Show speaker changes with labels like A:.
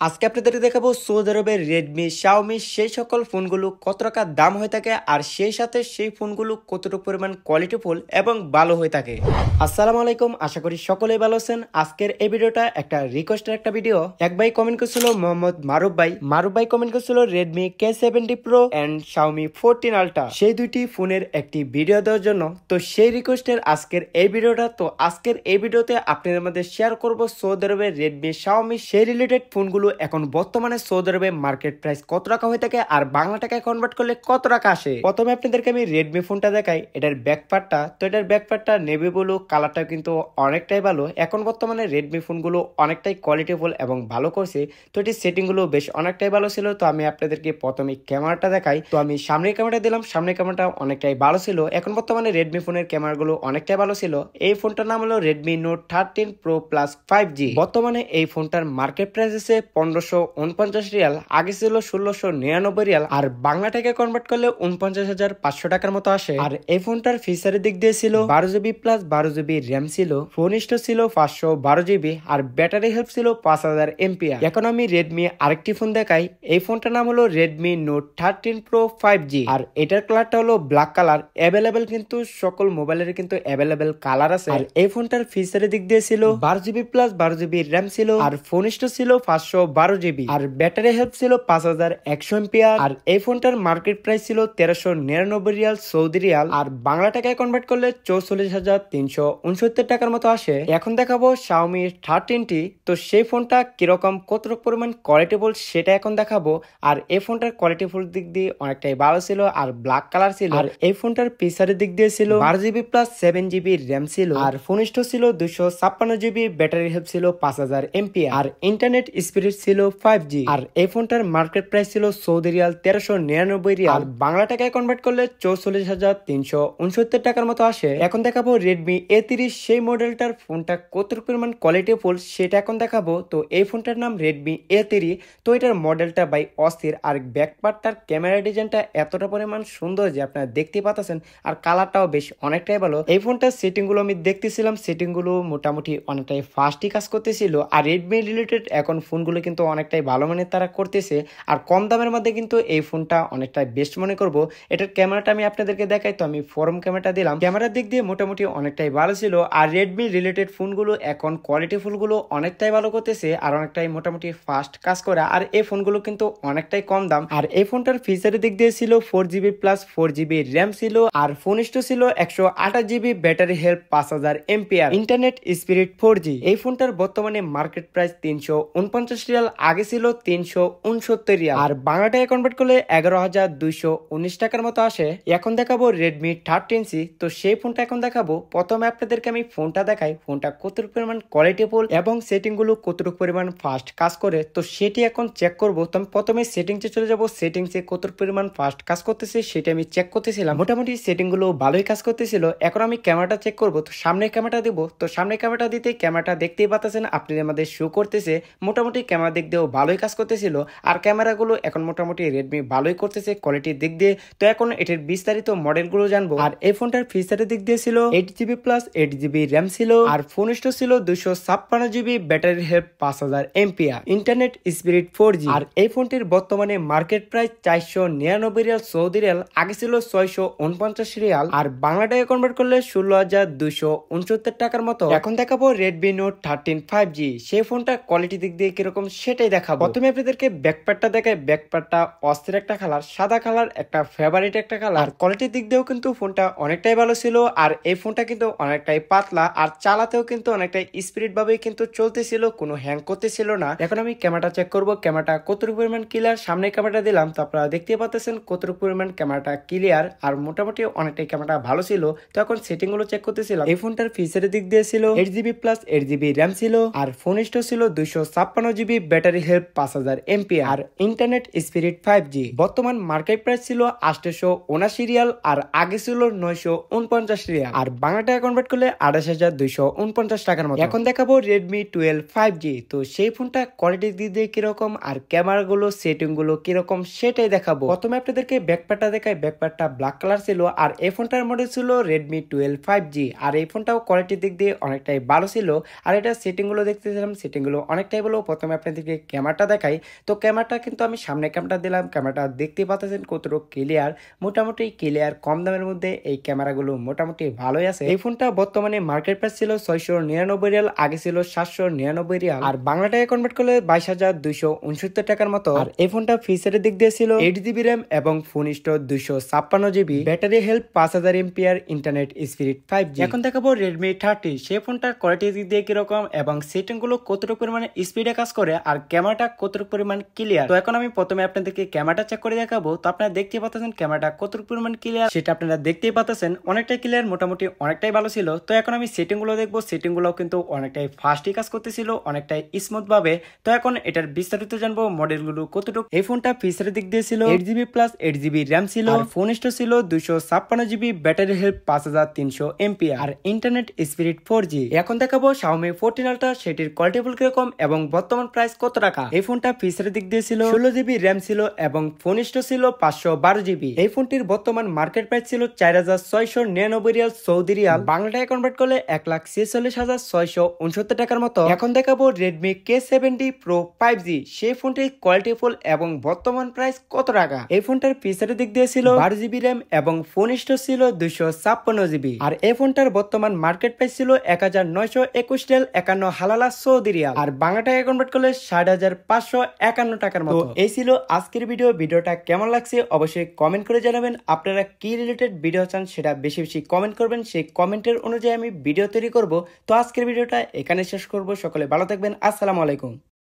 A: আজকে আপনাদের দেখাবো সৌদি আরবের রেডমি শাওমি সেই সকল ফোনগুলো কত টাকা দাম হয়ে থাকে আর সেই সাথে সেই ফোনগুলো কতটুকু পরিমাণ কোয়ালিটিফুল এবং ভালো হয়ে থাকে। আসসালামু আলাইকুম, আশা করি সকলেই ভালো আছেন। আজকের এই ভিডিওটা একটা রিকোয়েস্টের একটা ভিডিও। এক ভাই কমেন্ট করছিল, মোহাম্মদ মারুফ ভাই কমেন্ট করছিল Redmi K70 Pro and Xiaomi 14 Ultra সেই দুইটি ফোনের একটি ভিডিও দেওয়ার জন্য। তো সেই রিকোয়েস্টের আজকের এই ভিডিওটা। তো আজকের এই ভিডিওতে আপনাদের মধ্যে শেয়ার করব সৌদি আরবের রেডমি শাওমি সেই রিলেটেড ফোনগুলো এখন বর্তমানে সৌদি আরবে মার্কেট প্রাইস কত টাকা হয়ে থাকে আর বাংলা টাকায় কনভার্ট করলে কত টাকা আসে। প্রথমে আপনাদেরকে আমি রেডমি ফোনটা দেখাই, এটার ব্যাকপার্টটা। তো এটার ব্যাকপার্টটা নেভি ব্লু কালারটা কিন্তু অনেকটাই ভালো। এখন বর্তমানে রেডমি ফোনগুলো অনেকটাই কোয়ালিটিফুল এবং ভালো করছে। তো এটির সেটিং গুলো বেশ অনেকটাই ভালো ছিল। তো আমি আপনাদেরকে প্রথমে ক্যামেরাটা দেখাই। তো আমি সামনের ক্যামেরাটা দিলাম, সামনের ক্যামেরাটা অনেকটাই ভালো ছিল। এখন বর্তমানে রেডমি ফোনের ক্যামেরাগুলো অনেকটাই ভালো ছিল। এই ফোনটার নাম হলো Redmi note 13 pro plus 5G। বর্তমানে এই ফোনটার মার্কেট প্রাইস আছে 1549 রিয়াল, আগে ছিল 1699 রিয়াল, আর বাংলা টাকায় কনভার্ট করলে 49,500 টাকার মতো আসে। আর এই ফোনটার ফিচারের দিক দিয়ে ছিল 12GB প্লাস 12GB র্যাম ছিল, ফোন স্টোরেজ ছিল 512GB, আর ব্যাটারি হেল্প ছিল 5000 এমপিআর। এখন আমি রেডমি আরেকটি ফোন দেখাই। এই ফোনটার নাম হলো রেডমি নোট 13 প্রো 5G, আর এটার কালারটা হলো ব্ল্যাক কালার। অ্যাভেলেবেল কিন্তু সকল মোবাইলের কিন্তু অ্যাভেলেবেল কালার আছে। আর এই ফোনটার ফিচারের দিক দিয়ে ছিল 12GB প্লাস 12GB র্যাম ছিল, আর ফোন স্টোরেজ ছিল 512GB, আর ব্যাটারি হেল্প ছিল 5100 এমপিআর। আর এই ফোনটার মার্কেট প্রাইস ছিল 1399 রিয়াল সৌদি রিয়াল, আর বাংলা টাকায় কনভার্ট করলে 44,369 টাকার মতো আসে। এখন দেখাবো শাওমি 13টি। তো সেই ফোনটা কিরকম কতটুকু পরিমাণ কোয়ালিটিফুল সেটা এখন দেখাবো। আর এই ফোনটার কোয়ালিটিফুল দিক দিয়ে অনেকটাই ভালো ছিল আর ব্ল্যাক কালার ছিল। আর এই ফোনটার ফিচারের দিক দিয়ে ছিল 12GB প্লাস 7GB র্যাম ছিল, আর ফোন স্টোরেজ ছিল 256GB, ব্যাটারি হেল্প ছিল 5000 এমপিআর, আর ইন্টারনেট স্পিড ছিল 5G। আর এই ফোনটার মার্কেট প্রাইস ছিল সৌদি রিয়াল 1399 রিয়াল, বাংলা টাকায় কনভার্ট করলে 44,369 টাকার মতো আসে। এখন দেখাবো রেডমি A30 সেই মডেলটার ফোনটা কতটুকু পরিমাণ কোয়ালিটিফুল সেটা এখন দেখাবো। তো এই ফোনটার নাম রেডমি A30। তো এটার মডেলটা বাই অস্থির, আর ব্যাকপার্টটার ক্যামেরা ডিজাইনটা এতটা পরিমাণ সুন্দর যে আপনারা দেখতে পাচ্ছেন, আর কালারটাও বেশ অনেকটাই ভালো। এই ফোনটার সেটিং গুলো আমি দেখতেছিলাম, সেটিং গুলো মোটামুটি অনেকটাই ফাস্টই কাজ করতেছিল। আর রেডমি রিলেটেড এখন ফোনগুলো কিন্তু অনেকটাই ভালো মানের তারা করতেছে, আর কম দামের মধ্যে কিন্তু এই ফোনটা অনেকটাই বেস্ট মনে করব। এটার ক্যামেরাটা আমি আপনাদেরকে দেখাই। তো আমি ফরম ক্যামেরাটা দিলাম, ক্যামেরার দিক দিয়ে মোটামুটি অনেকটাই ভালো ছিল। আর রেডমি রিলেটেড ফোনগুলো এখন কোয়ালিটি ফুলগুলো অনেকটাই ভালো করতেছে আর অনেকটাই মোটামুটি ফাস্ট কাজ করে। আর এই ফোনগুলো কিন্তু অনেকটাই কম দাম। আর এই ফোনটার ফিচারের দিক দিয়ে ছিল 4GB প্লাস 4GB র্যাম ছিল, আর ফোন স্টোরেজ ছিল 128GB, battery help 5000 MPR, internet speed 4G। এই ফোনটার বর্তমানে মার্কেট প্রাইস 349 রিয়াল, আগে ছিল 369 রিয়াল, আর বাংলাটায় কনভার্ট করলে 11,219 টাকার মতো আসে। এখন দেখাবো রেডমি 13C। তো সেই ফোনটা এখন দেখাবো। প্রথমে আপনাদেরকে আমি ফোনটা দেখাই, ফোনটা কতটুকু পরিমাণ কোয়ালিটিফুল এবং সেটিং গুলো কতটুকু পরিমাণ ফাস্ট কাজ করে তো সেটি এখন চেক করবো। তো আমি প্রথমে সেটিংসে চলে যাবো, সেটিংসে কতটুকু পরিমাণ ফাস্ট কাজ করতেছে সেটা আমি চেক করতেছিলাম। মোটামুটি সেটিং গুলো ভালোই কাজ করতেছিল। এখন আমি ক্যামেরাটা চেক করবো। তো সামনে ক্যামেরাটা দিব। তো সামনে ক্যামেরাটা দিতে ক্যামেরাটা দেখতেই পাচ্ছেন আপনি আমাদের শো করতেছে। মোটামুটি ক্যামেরা দিক দিয়েও ভালোই কাজ করতেছিল, আর ক্যামেরাগুলো এখন মোটামুটি রেডমি ভালোই করতেছে কোয়ালিটির দিক দিয়ে। তো এখন এটির বিস্তারিত মডেলগুলো জানবো। আর এই ফোনটার ফিচারের দিক দিয়ে ছিল 8GB প্লাস 8GB র্যাম ছিল, আর ফোন স্টোরেজ ছিল 256GB, battery help 5000 MPR, internet speed 4G। আর এই ফোনটির বর্তমানে market price 499 Real Saudi Real, আগে ছিল 649 রিয়াল, আর বাংলা টাকায় কনভার্ট করলে 16,269 টাকার মতো। এখন দেখাবো রেডমি নোট 13 5G। সেই ফোনটা কোয়ালিটি দিক দিয়ে কিরকম সেটাই দেখাবো। প্রথমে আপনাদেরকে ব্যাকপ্যাডটা দেখাই। ব্যাকপ্যাডটা অস্থির একটা কালার, সাদা কালার, একটা ফেভারিট একটা কালার। কোয়ালিটির দিক দিয়েও কিন্তু ফোনটা অনেকটাই ভালো ছিল। আর এই ফোনটা কিন্তু অনেকটাই পাতলা, আর চালাতেও কিন্তু অনেকটাই স্পিড ভাবেই কিন্তু চলতেছিল, কোনো হ্যাং করতেছিল না। এখন আমি ক্যামেরাটা চেক করবো, ক্যামেরাটা কতটুকু পরিমাণ ক্লিয়ার। সামনে ক্যামেরাটা দিলাম, তো আপনারা দেখতে পাচ্ছেন কতটুকু পরিমাণ ক্যামেরাটা ক্লিয়ার, আর মোটামুটি অনেকটাই ক্যামেরাটা ভালো ছিল। তো এখন সেটিং গুলো চেক করতেছিলাম। এই ফোনটার ফিচারের দিক দিয়ে ছিল 8GB প্লাস 8GB র্যাম ছিল, আর ফোন স্টোরেজ ছিল 256GB, ব্যাটারি হেল্প 5000 এমপিআর, আর ইন্টারনেট স্পিড 5G। বর্তমান মার্কেট প্রাইস ছিল 879 রিয়াল, আর আগে ছিল 949 রিয়াল, আর বাংলা টাকা কনভার্ট করলে 28,249 টাকার মতো। এখন দেখাবো রেডমি 12 5G। তো সেই ফোনটা কোয়ালিটির দিক দিয়ে কিরকম আর ক্যামেরা গুলো সেটিং গুলো কিরকম সেটাই দেখাবো। প্রথমে আপনাদেরকে ব্যাকপ্যাডটা দেখাই। ব্যাকপ্যাডটা ব্ল্যাক কালার ছিল, আর এই ফোনটার মডেল ছিল রেডমি 12 5G, আর এই ফোনটাও কোয়ালিটির দিক দিয়ে অনেকটাই ভালো ছিল। আর এটা সেটিং গুলো দেখতেছিলাম, সেটিং গুলো অনেকটাই ভালো। প্রথমে আপনাদেরকে ক্যামেরাটা দেখাই। তো ক্যামেরাটা কিন্তু আমি সামনে ক্যামেরাটা দিলাম, ক্যামেরাটা দেখতে পাচ্ছেন কতটুকু ক্লিয়ার, মোটামুটি ক্লিয়ার, কম দামের মধ্যে এই ক্যামেরাগুলো মোটামুটি ভালোই আছে। এই ফোনটা বর্তমানে মার্কেট প্রাইস ছিল 699 রিয়াল, আগে ছিল 799 রিয়াল, আর বাংলা টাকায় কনভার্ট করলে 22,269 টাকার মতো। আর এই ফোনটা ফিচারের দিক দিয়ে ছিল 8GB র্যাম এবং phone storage 256GB, battery health 5000 MPR, internet speed 5G। এখন দেখাবো Redmi 30, সেই ফোনটার কোয়ালিটির দিক দিয়ে কিরকম এবং সেটিং গুলো কতটুকু পরিমাণে স্পিডে কাজ করে আর ক্যামেরাটা কতটুকু পরিমাণ ক্লিয়ার। তো এখন আমি প্রথমে আপনাদেরকে ক্যামেরাটা চেক করে দেখাবো। তো আপনারা দেখতেই পাচ্ছেন ক্যামেরাটা কতটুকু পরিমাণ ক্লিয়ার, সেটা আপনারা দেখতেই পাচ্ছেন অনেকটাই ক্লিয়ার, মোটামুটি অনেকটাই ভালো ছিল। তো এখন আমি সেটিং গুলো দেখবো, সেটিং গুলো কিন্তু অনেকটাই ফাস্টই কাজ করতেছিল, অনেকটাই স্মুথ ভাবে। তো এখন এটার বিস্তারিত জানবো, মডেল গুলো কতটুকু। এই ফোনটা ফিচারের দিক দিয়ে ছিল 8GB প্লাস 8GB র্যাম ছিল, আর ফোন স্টোরেজ ছিল 256GB, ব্যাটারি হেলথ 5300 এমপিআর, আর ইন্টারনেট স্পিড 4G। এখন দেখাবো Xiaomi 14 Ultra, সেটির কোয়ালিটি ফুল কিরকম এবং বর্তমান প্রাইস কত টাকা। এই ফোনটা ফিচারের দিক দিয়ে ছিল 16GB র্যাম ছিল এবং ফোন স্টোরেজ ছিল 512GB। এই ফোনটির বর্তমান মার্কেট প্রাইস ছিল 4699 রিয়াল, সৌদি রিয়াল, বাংলা টাকায় কনভার্ট করলে 1,46,669 টাকার মতো। এখন দেখাবো Redmi K70 Pro 5G, সেই ফোনটির কোয়ালিটি ফুল এবং বর্তমান প্রাইস কত টাকা। এই ফোনটার ফিচারের দিক দিয়ে ছিল 12GB র্যাম এবং ফোন স্টোরেজ ছিল 256GB, আর এই ফোনটার বর্তমান মার্কেট প্রাইস ছিল 1921 রিয়াল, 51 হালালা সৌদি রিয়াল, আর বাংলা টাকায় কনভার্ট করলে 60,551 টাকার মতো। এই ছিল আজকের ভিডিও। ভিডিওটা কেমন লাগছে অবশ্যই কমেন্ট করে জানাবেন। আপনারা কি রিলেটেড ভিডিও চান সেটা বেশি বেশি কমেন্ট করবেন, সেই কমেন্টের অনুযায়ী আমি ভিডিও তৈরি করব। তো আজকের ভিডিওটা এখানে শেষ করব। সকলে ভালো থাকবেন, আসসালামু আলাইকুম।